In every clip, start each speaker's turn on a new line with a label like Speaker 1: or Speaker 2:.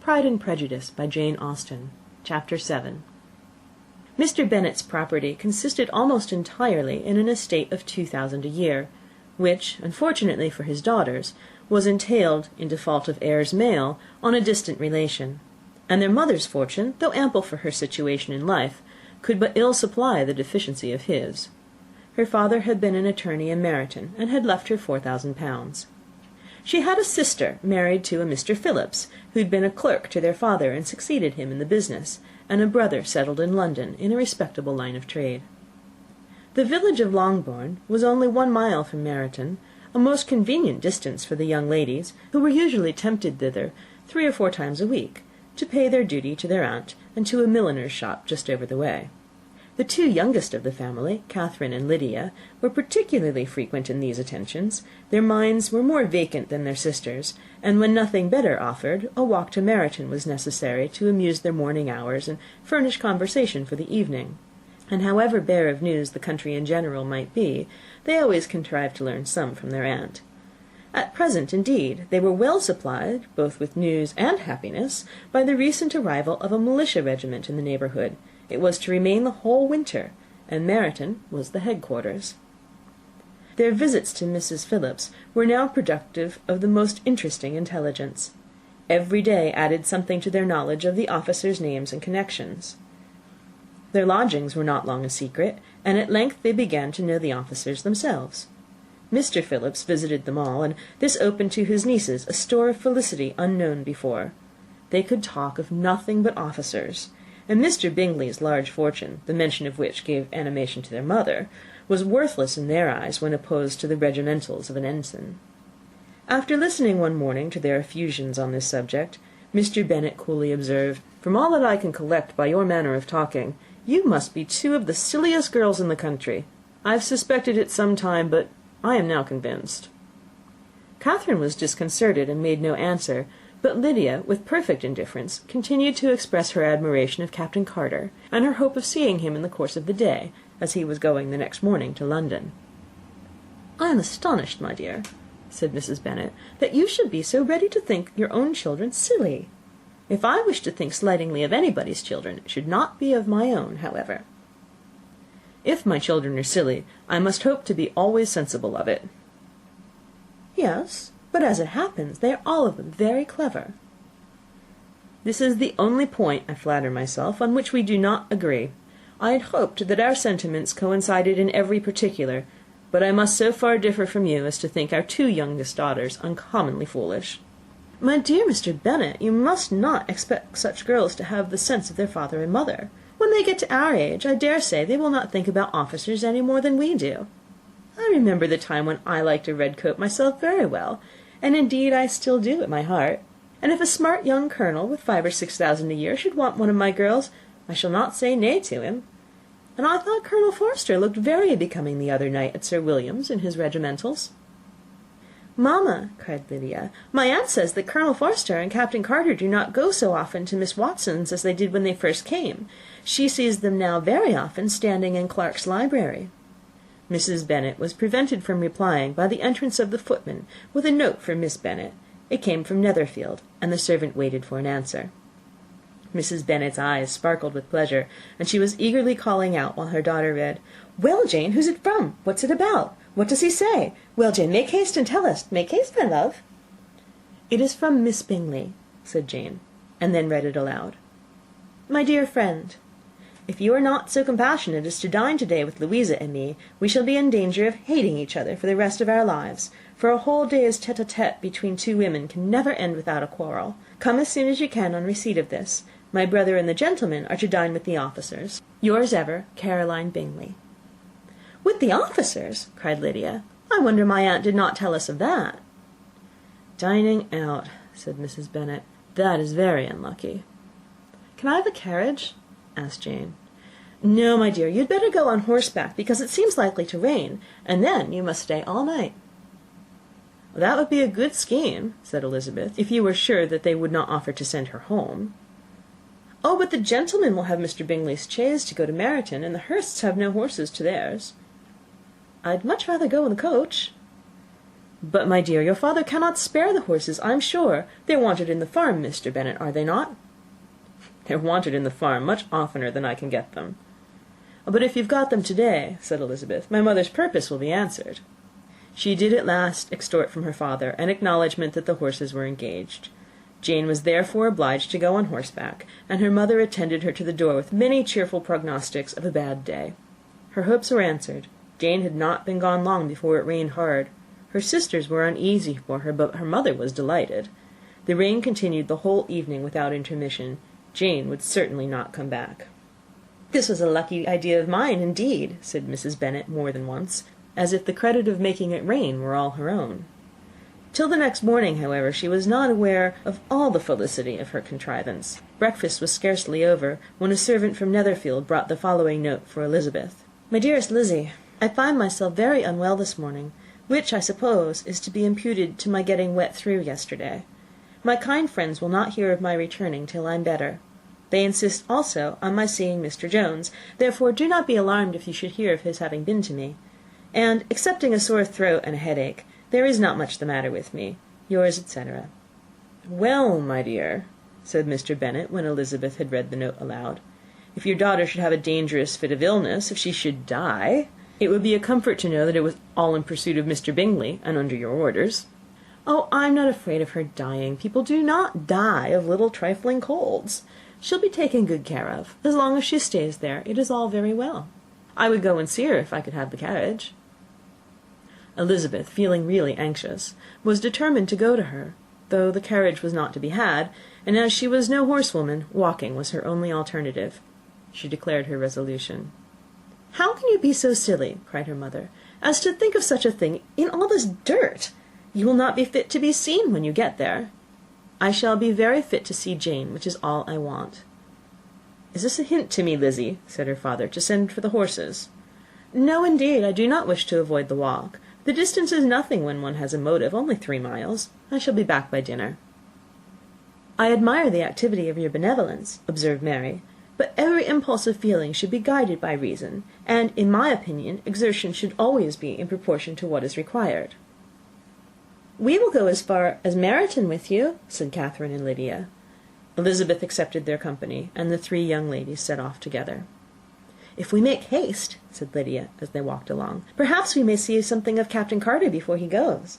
Speaker 1: Pride and Prejudice by Jane Austen. Chapter 7. Mr. Bennet's property consisted almost entirely in an estate of 2,000 a year, which, unfortunately for his daughters, was entailed, in default of heirs male, on a distant relation; and their mother's fortune, though ample for her situation in life, could but ill supply the deficiency of his. Her father had been an attorney in Meryton, and had left her £4,000. She had a sister married to a Mr. Phillips, who had been a clerk to their father and succeeded him in the business, and a brother settled in London in a respectable line of trade. The village of Longbourn was only 1 mile from Meryton, a most convenient distance for the young ladies, who were usually tempted thither 3 or 4 times a week, to pay their duty to their aunt and to a milliner's shop just over the way. The 2 youngest of the family, Catherine and Lydia, were particularly frequent in these attentions. Their minds were more vacant than their sisters', and when nothing better offered, a walk to Meryton was necessary to amuse their morning hours and furnish conversation for the evening. And however bare of news the country in general might be, they always contrived to learn some from their aunt. At present, indeed, they were well supplied, both with news and happiness, by the recent arrival of a militia regiment in the neighbourhood. It was to remain the whole winter, and Meryton was the headquarters. Their visits to Mrs. Phillips were now productive of the most interesting intelligence. Every day added something to their knowledge of the officers' names and connections. Their lodgings were not long a secret, and at length they began to know the officers themselves. Mr. Phillips visited them all, and this opened to his nieces a store of felicity unknown before. They could talk of nothing but officers, and Mr. Bingley's large fortune, the mention of which gave animation to their mother, was worthless in their eyes when opposed to the regimentals of an ensign. After listening one morning to their effusions on this subject, Mr. Bennet coolly observed, "From all that I can collect by your manner of talking, you must be 2 of the silliest girls in the country. I've suspected it some time, but I am now convinced." Catherine was disconcerted and made no answer, but Lydia, with perfect indifference, continued to express her admiration of Captain Carter, and her hope of seeing him in the course of the day, as he was going the next morning to London. "I am astonished, my dear," said Mrs. Bennet, "that you should be so ready to think your own children silly. If I wish to think slightingly of anybody's children, it should not be of my own, however. If my children are silly, I must hope to be always sensible of it." "Yes, but as it happens, they are all of them very clever." "This is the only point, I flatter myself, on which we do not agree. I had hoped that our sentiments coincided in every particular, but I must so far differ from you as to think our 2 youngest daughters uncommonly foolish." "My dear Mr. Bennet, you must not expect such girls to have the sense of their father and mother. When they get to our age, I dare say they will not think about officers any more than we do. I remember the time when I liked a red coat myself very well, and indeed I still do at my heart. And if a smart young colonel with 5,000 or 6,000 a year should want one of my girls, I shall not say nay to him. And I thought Colonel Forster looked very becoming the other night at Sir William's in his regimentals." "Mamma," cried Lydia, "my aunt says that Colonel Forster and Captain Carter do not go so often to Miss Watson's as they did when they first came. She sees them now very often standing in Clark's library." Mrs. Bennet was prevented from replying by the entrance of the footman with a note for Miss Bennet. It came from Netherfield, and the servant waited for an answer. Mrs. Bennet's eyes sparkled with pleasure, and she was eagerly calling out while her daughter read, "Well, Jane, who's it from? What's it about? What does he say? Well, Jane, make haste and tell us. Make haste, my love." "It is from Miss Bingley," said Jane, and then read it aloud. "My dear friend, if you are not so compassionate as to dine to-day with Louisa and me, we shall be in danger of hating each other for the rest of our lives, for a whole day's tete-a-tete between 2 women can never end without a quarrel. Come as soon as you can on receipt of this. My brother and the gentlemen are to dine with the officers. Yours ever, Caroline Bingley." "With the officers!" cried Lydia. "I wonder my aunt did not tell us of that." "Dining out," said Mrs. Bennet. "That is very unlucky." "Can I have a carriage?" asked Jane. "No, my dear, you'd better go on horseback, because it seems likely to rain, and then you must stay all night." "That would be a good scheme," said Elizabeth, "if you were sure that they would not offer to send her home." "Oh, but the gentlemen will have Mr. Bingley's chaise to go to Meryton, and the Hursts have no horses to theirs." "I'd much rather go in the coach." "But, my dear, your father cannot spare the horses, I'm sure. They're wanted in the farm, Mr. Bennet, are they not?" "They're wanted in the farm much oftener than I can get them." "But if you've got them to-day," said Elizabeth, "my mother's purpose will be answered." She did at last extort from her father an acknowledgment that the horses were engaged. Jane was therefore obliged to go on horseback, and her mother attended her to the door with many cheerful prognostics of a bad day. Her hopes were answered. Jane had not been gone long before it rained hard. Her sisters were uneasy for her, but her mother was delighted. The rain continued the whole evening without intermission. Jane would certainly not come back. "This was a lucky idea of mine, indeed," said Mrs. Bennet more than once, as if the credit of making it rain were all her own. Till the next morning, however, she was not aware of all the felicity of her contrivance. Breakfast was scarcely over, when a servant from Netherfield brought the following note for Elizabeth. "My dearest Lizzie, I find myself very unwell this morning, which, I suppose, is to be imputed to my getting wet through yesterday. My kind friends will not hear of my returning till I am better. They insist also on my seeing Mr. Jones, therefore do not be alarmed if you should hear of his having been to me. And, excepting a sore throat and a headache, there is not much the matter with me. Yours, etc." "Well, my dear," said Mr. Bennet, when Elizabeth had read the note aloud, "if your daughter should have a dangerous fit of illness, if she should die, it would be a comfort to know that it was all in pursuit of Mr. Bingley, and under your orders." "Oh, I'm not afraid of her dying. People do not die of little trifling colds. She'll be taken good care of. As long as she stays there, it is all very well. I would go and see her if I could have the carriage." Elizabeth, feeling really anxious, was determined to go to her, though the carriage was not to be had, and as she was no horsewoman, walking was her only alternative. She declared her resolution. "How can you be so silly," cried her mother, "as to think of such a thing in all this dirt? You will not be fit to be seen when you get there." "I shall be very fit to see Jane, which is all I want." "Is this a hint to me, Lizzie," said her father, "to send for the horses?" "No, indeed, I do not wish to avoid the walk. The distance is nothing when one has a motive, only 3 miles. I shall be back by dinner." "I admire the activity of your benevolence," observed Mary, "but every impulse of feeling should be guided by reason, and, in my opinion, exertion should always be in proportion to what is required." "We will go as far as Meryton with you," said Catherine and Lydia. Elizabeth accepted their company, and the 3 young ladies set off together. "If we make haste," said Lydia, as they walked along, "perhaps we may see something of Captain Carter before he goes."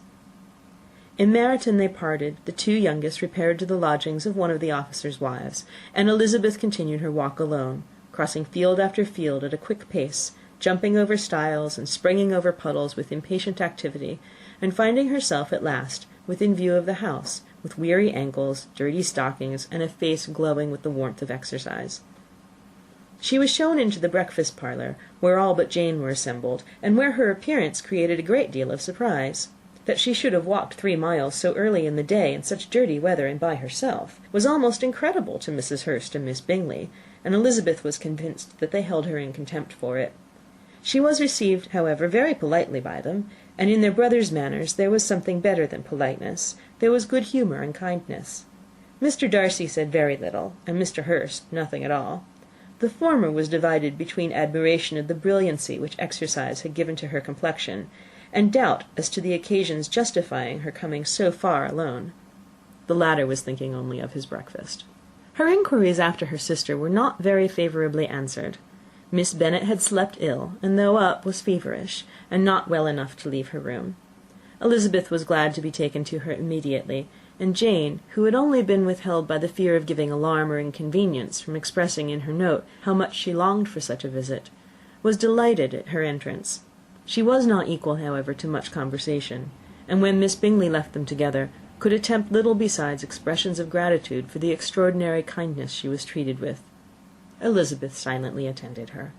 Speaker 1: In Meryton they parted. The 2 youngest repaired to the lodgings of one of the officers' wives, and Elizabeth continued her walk alone, crossing field after field at a quick pace, jumping over stiles and springing over puddles with impatient activity, and finding herself at last within view of the house, with weary ankles, dirty stockings, and a face glowing with the warmth of exercise. She was shown into the breakfast parlour, where all but Jane were assembled, and where her appearance created a great deal of surprise. That she should have walked 3 miles so early in the day, in such dirty weather, and by herself, was almost incredible to Mrs. Hurst and Miss Bingley, and Elizabeth was convinced that they held her in contempt for it. She was received, however, very politely by them, and in their brother's manners there was something better than politeness. There was good humour and kindness. Mr. Darcy said very little, and Mr. Hurst nothing at all. The former was divided between admiration of the brilliancy which exercise had given to her complexion, and doubt as to the occasions justifying her coming so far alone. The latter was thinking only of his breakfast. Her inquiries after her sister were not very favourably answered. Miss Bennet had slept ill, and though up, was feverish, and not well enough to leave her room. Elizabeth was glad to be taken to her immediately, and Jane, who had only been withheld by the fear of giving alarm or inconvenience from expressing in her note how much she longed for such a visit, was delighted at her entrance. She was not equal, however, to much conversation, and when Miss Bingley left them together, could attempt little besides expressions of gratitude for the extraordinary kindness she was treated with. Elizabeth silently attended her.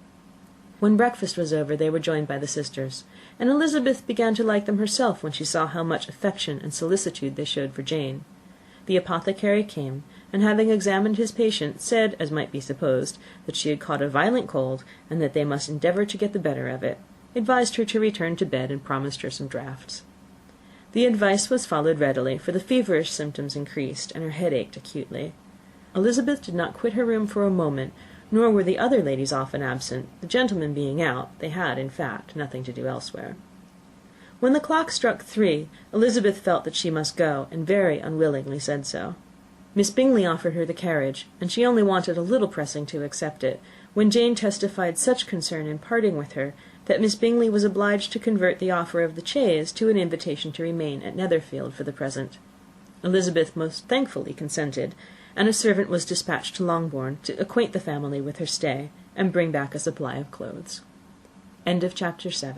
Speaker 1: When breakfast was over, they were joined by the sisters, and Elizabeth began to like them herself when she saw how much affection and solicitude they showed for Jane. The apothecary came, and having examined his patient, said, as might be supposed, that she had caught a violent cold, and that they must endeavour to get the better of it, advised her to return to bed, and promised her some draughts. The advice was followed readily, for the feverish symptoms increased, and her head ached acutely. Elizabeth did not quit her room for a moment, nor were the other ladies often absent. The gentlemen being out, they had, in fact, nothing to do elsewhere. When the clock struck 3, Elizabeth felt that she must go, and very unwillingly said so. Miss Bingley offered her the carriage, and she only wanted a little pressing to accept it, when Jane testified such concern in parting with her, that Miss Bingley was obliged to convert the offer of the chaise to an invitation to remain at Netherfield for the present. Elizabeth most thankfully consented, and a servant was dispatched to Longbourn to acquaint the family with her stay, and bring back a supply of clothes. End of chapter 7.